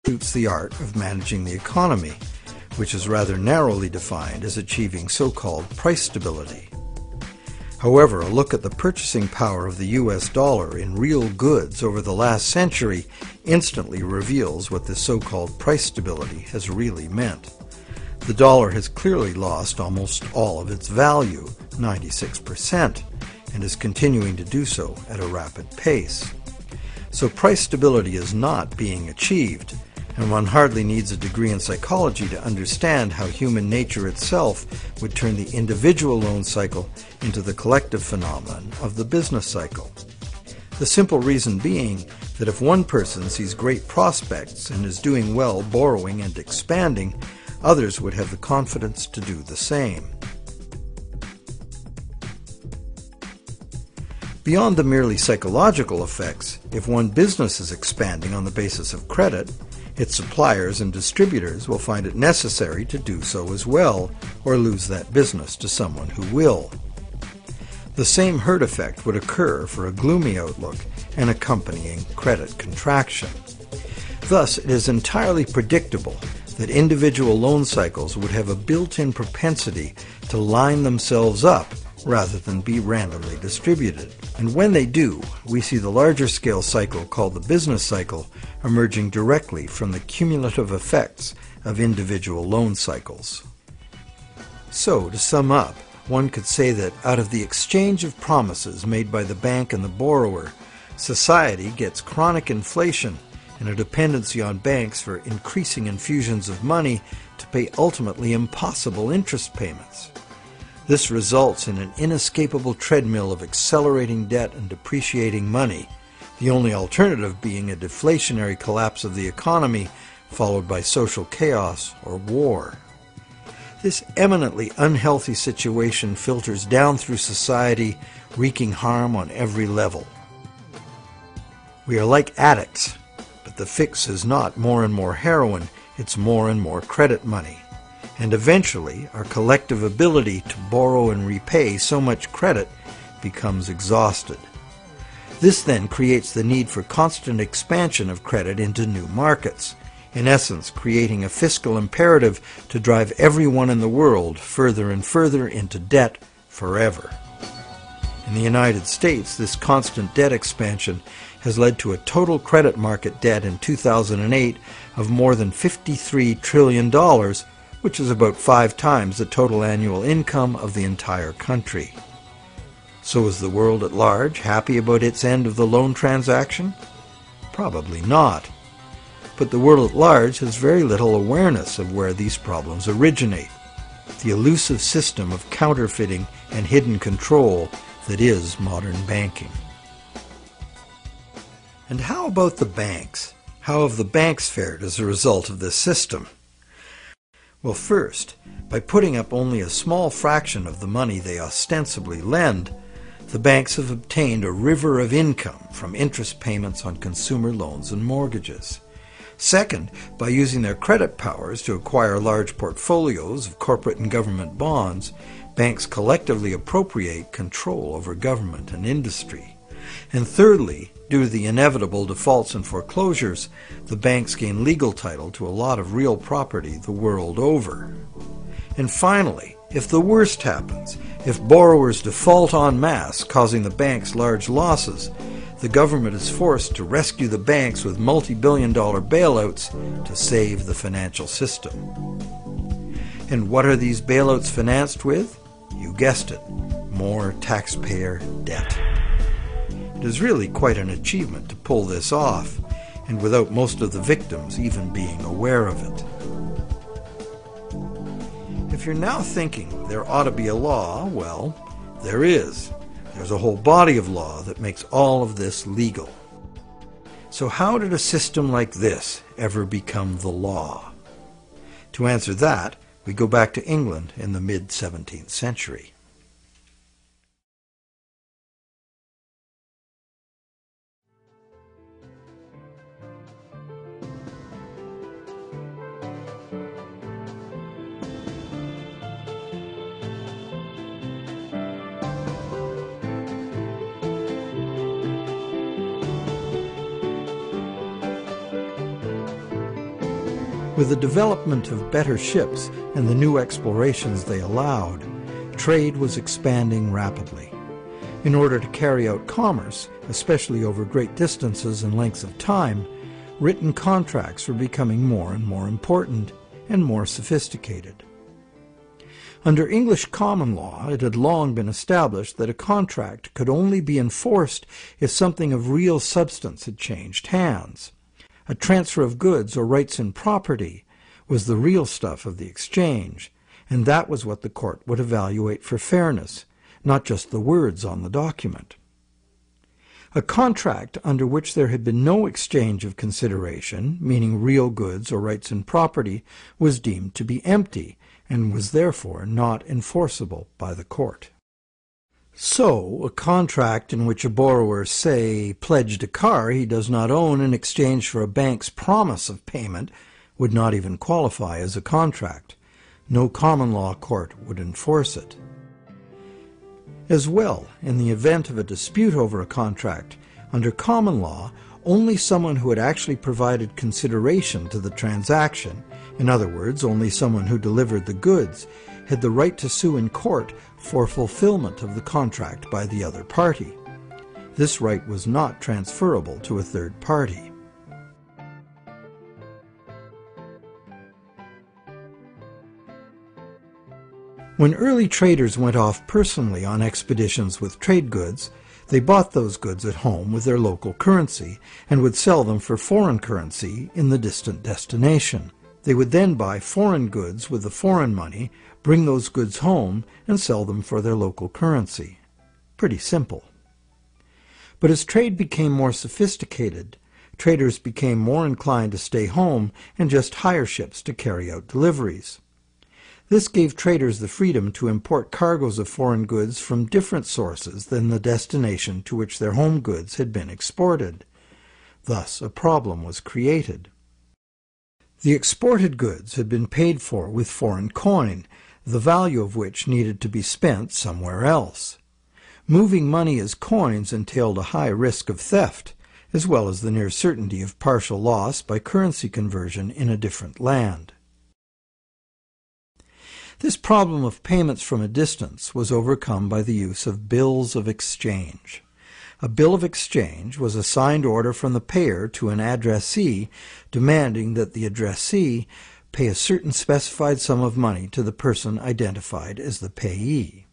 suits the art of managing the economy, which is rather narrowly defined as achieving so-called price stability. However, a look at the purchasing power of the US dollar in real goods over the last century instantly reveals what this so-called price stability has really meant. The dollar has clearly lost almost all of its value, 96%, and is continuing to do so at a rapid pace. So price stability is not being achieved, and one hardly needs a degree in psychology to understand how human nature itself would turn the individual loan cycle into the collective phenomenon of the business cycle. The simple reason being that if one person sees great prospects and is doing well borrowing and expanding, others would have the confidence to do the same. Beyond the merely psychological effects, if one business is expanding on the basis of credit, its suppliers and distributors will find it necessary to do so as well, or lose that business to someone who will. The same herd effect would occur for a gloomy outlook and accompanying credit contraction. Thus, it is entirely predictable that individual loan cycles would have a built-in propensity to line themselves up rather than be randomly distributed. And when they do, we see the larger scale cycle called the business cycle emerging directly from the cumulative effects of individual loan cycles. So, to sum up, one could say that out of the exchange of promises made by the bank and the borrower, society gets chronic inflation and a dependency on banks for increasing infusions of money to pay ultimately impossible interest payments. This results in an inescapable treadmill of accelerating debt and depreciating money, the only alternative being a deflationary collapse of the economy followed by social chaos or war. This eminently unhealthy situation filters down through society, wreaking harm on every level. We are like addicts, but the fix is not more and more heroin, it's more and more credit money. And eventually, our collective ability to borrow and repay so much credit becomes exhausted. This then creates the need for constant expansion of credit into new markets, in essence creating a fiscal imperative to drive everyone in the world further and further into debt forever. In the United States, this constant debt expansion has led to a total credit market debt in 2008 of more than $53 trillion, which is about 5 times the total annual income of the entire country. So is the world at large happy about its end of the loan transaction? Probably not. But the world at large has very little awareness of where these problems originate, the elusive system of counterfeiting and hidden control that is modern banking. And how about the banks? How have the banks fared as a result of this system? Well, first, by putting up only a small fraction of the money they ostensibly lend, the banks have obtained a river of income from interest payments on consumer loans and mortgages. Second, by using their credit powers to acquire large portfolios of corporate and government bonds, banks collectively appropriate control over government and industry. And thirdly, due to the inevitable defaults and foreclosures, the banks gain legal title to a lot of real property the world over. And finally, if the worst happens, if borrowers default en masse, causing the banks large losses, the government is forced to rescue the banks with multi-billion-dollar bailouts to save the financial system. And what are these bailouts financed with? You guessed it, more taxpayer debt. It is really quite an achievement to pull this off, and without most of the victims even being aware of it. If you're now thinking there ought to be a law, well, there is. There's a whole body of law that makes all of this legal. So how did a system like this ever become the law? To answer that, we go back to England in the mid-17th century. With the development of better ships and the new explorations they allowed, trade was expanding rapidly. In order to carry out commerce, especially over great distances and lengths of time, written contracts were becoming more and more important and more sophisticated. Under English common law, it had long been established that a contract could only be enforced if something of real substance had changed hands. A transfer of goods or rights in property was the real stuff of the exchange, and that was what the court would evaluate for fairness, not just the words on the document. A contract under which there had been no exchange of consideration, meaning real goods or rights in property, was deemed to be empty, and was therefore not enforceable by the court. So, a contract in which a borrower, say, pledged a car he does not own in exchange for a bank's promise of payment would not even qualify as a contract. No common law court would enforce it. As well, in the event of a dispute over a contract, under common law, only someone who had actually provided consideration to the transaction, in other words, only someone who delivered the goods, had the right to sue in court for fulfillment of the contract by the other party. This right was not transferable to a third party. When early traders went off personally on expeditions with trade goods, they bought those goods at home with their local currency and would sell them for foreign currency in the distant destination. They would then buy foreign goods with the foreign money, bring those goods home, and sell them for their local currency. Pretty simple. But as trade became more sophisticated, traders became more inclined to stay home and just hire ships to carry out deliveries. This gave traders the freedom to import cargoes of foreign goods from different sources than the destination to which their home goods had been exported. Thus, a problem was created. The exported goods had been paid for with foreign coin, the value of which needed to be spent somewhere else. Moving money as coins entailed a high risk of theft, as well as the near certainty of partial loss by currency conversion in a different land. This problem of payments from a distance was overcome by the use of bills of exchange. A bill of exchange was a signed order from the payer to an addressee demanding that the addressee pay a certain specified sum of money to the person identified as the payee.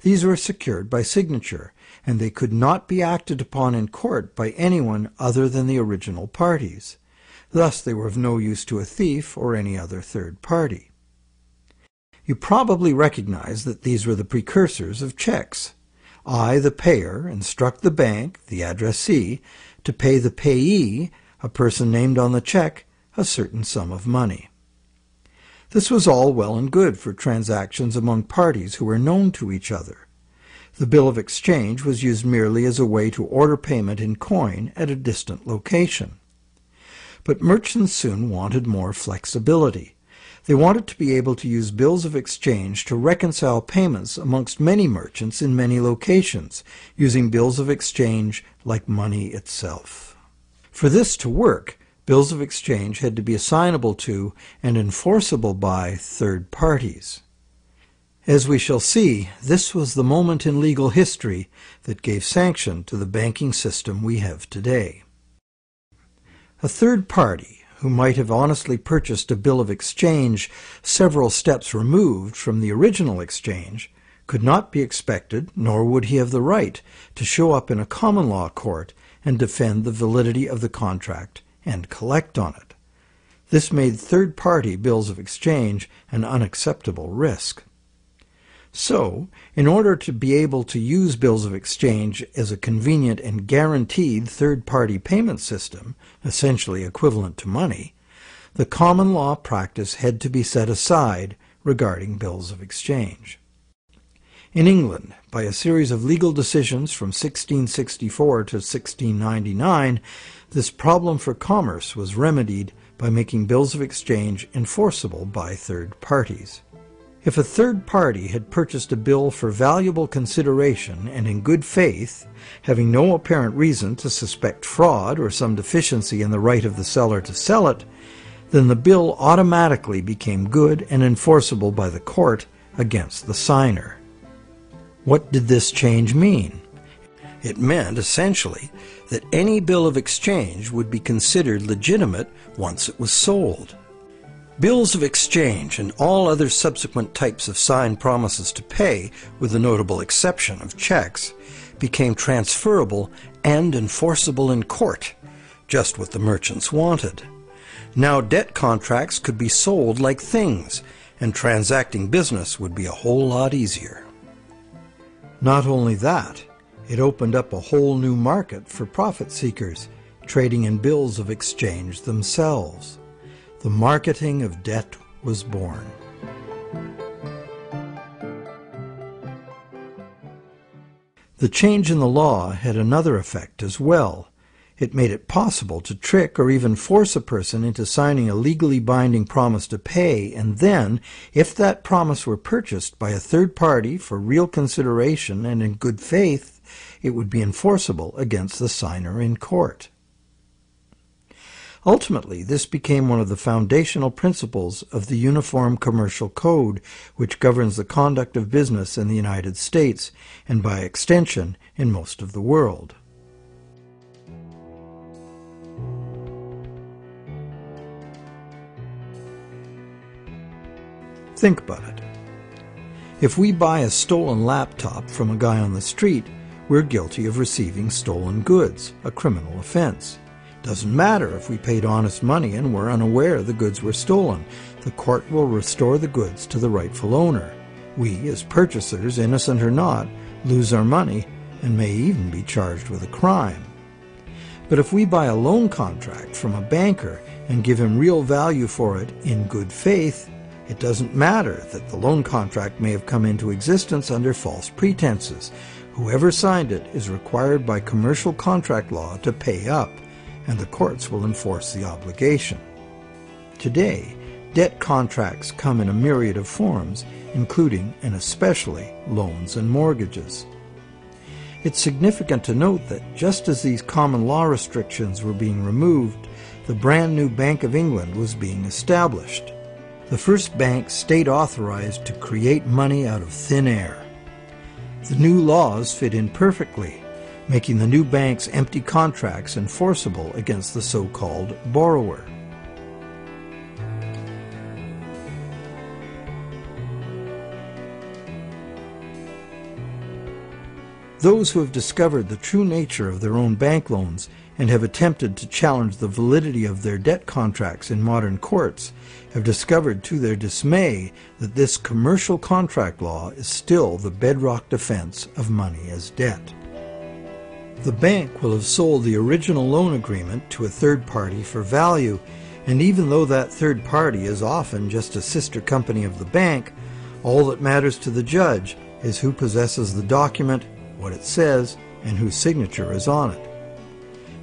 These were secured by signature, and they could not be acted upon in court by anyone other than the original parties. Thus they were of no use to a thief or any other third party. You probably recognize that these were the precursors of checks. I, the payer, instruct the bank, the addressee, to pay the payee, a person named on the check, a certain sum of money. This was all well and good for transactions among parties who were known to each other. The bill of exchange was used merely as a way to order payment in coin at a distant location. But merchants soon wanted more flexibility. They wanted to be able to use bills of exchange to reconcile payments amongst many merchants in many locations, using bills of exchange like money itself. For this to work, bills of exchange had to be assignable to and enforceable by third parties. As we shall see, this was the moment in legal history that gave sanction to the banking system we have today. A third party, who might have honestly purchased a bill of exchange several steps removed from the original exchange, could not be expected, nor would he have the right, to show up in a common law court and defend the validity of the contract and collect on it. This made third-party bills of exchange an unacceptable risk. So, in order to be able to use bills of exchange as a convenient and guaranteed third-party payment system, essentially equivalent to money, the common law practice had to be set aside regarding bills of exchange. In England, by a series of legal decisions from 1664 to 1699, this problem for commerce was remedied by making bills of exchange enforceable by third parties. If a third party had purchased a bill for valuable consideration and in good faith, having no apparent reason to suspect fraud or some deficiency in the right of the seller to sell it, then the bill automatically became good and enforceable by the court against the signer. What did this change mean? It meant, essentially, that any bill of exchange would be considered legitimate once it was sold. Bills of exchange and all other subsequent types of signed promises to pay, with the notable exception of checks, became transferable and enforceable in court, just what the merchants wanted. Now debt contracts could be sold like things, and transacting business would be a whole lot easier. Not only that, it opened up a whole new market for profit seekers, trading in bills of exchange themselves. The marketing of debt was born. The change in the law had another effect as well. It made it possible to trick or even force a person into signing a legally binding promise to pay, and then, if that promise were purchased by a third party for real consideration and in good faith, it would be enforceable against the signer in court. Ultimately, this became one of the foundational principles of the Uniform Commercial Code, which governs the conduct of business in the United States, and by extension, in most of the world. Think about it. If we buy a stolen laptop from a guy on the street, we're guilty of receiving stolen goods, a criminal offense. Doesn't matter if we paid honest money and were unaware the goods were stolen. The court will restore the goods to the rightful owner. We, as purchasers, innocent or not, lose our money and may even be charged with a crime. But if we buy a loan contract from a banker and give him real value for it in good faith, it doesn't matter that the loan contract may have come into existence under false pretenses. Whoever signed it is required by commercial contract law to pay up, and the courts will enforce the obligation. Today, debt contracts come in a myriad of forms, including and especially loans and mortgages. It's significant to note that just as these common law restrictions were being removed, the brand new Bank of England was being established. The first bank state authorized to create money out of thin air. The new laws fit in perfectly, making the new bank's empty contracts enforceable against the so-called borrower. Those who have discovered the true nature of their own bank loans and have attempted to challenge the validity of their debt contracts in modern courts have discovered to their dismay that this commercial contract law is still the bedrock defense of money as debt. The bank will have sold the original loan agreement to a third party for value, and even though that third party is often just a sister company of the bank, all that matters to the judge is who possesses the document, what it says, and whose signature is on it.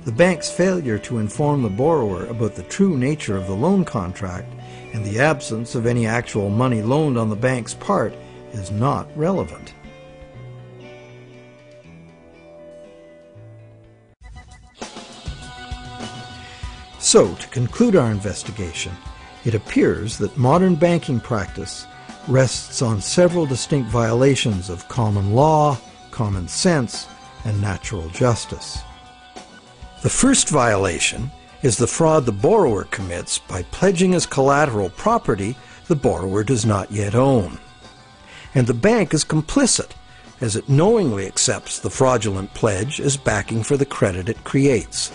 The bank's failure to inform the borrower about the true nature of the loan contract and the absence of any actual money loaned on the bank's part is not relevant. So, to conclude our investigation, it appears that modern banking practice rests on several distinct violations of common law, common sense, and natural justice. The first violation is the fraud the borrower commits by pledging as collateral property the borrower does not yet own. And the bank is complicit, as it knowingly accepts the fraudulent pledge as backing for the credit it creates.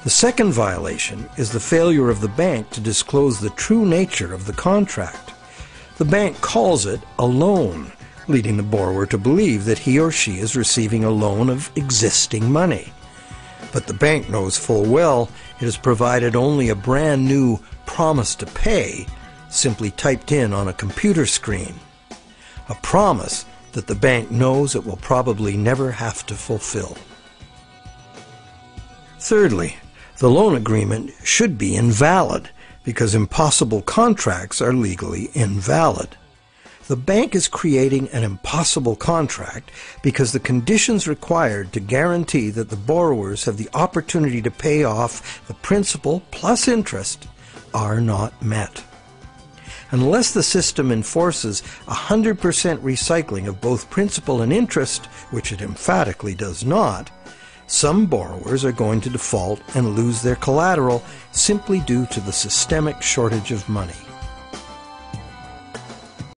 The second violation is the failure of the bank to disclose the true nature of the contract. The bank calls it a loan, leading the borrower to believe that he or she is receiving a loan of existing money. But the bank knows full well it has provided only a brand new promise to pay, simply typed in on a computer screen. A promise that the bank knows it will probably never have to fulfill. Thirdly, the loan agreement should be invalid because impossible contracts are legally invalid. The bank is creating an impossible contract because the conditions required to guarantee that the borrowers have the opportunity to pay off the principal plus interest are not met. Unless the system enforces 100% recycling of both principal and interest, which it emphatically does not, some borrowers are going to default and lose their collateral simply due to the systemic shortage of money.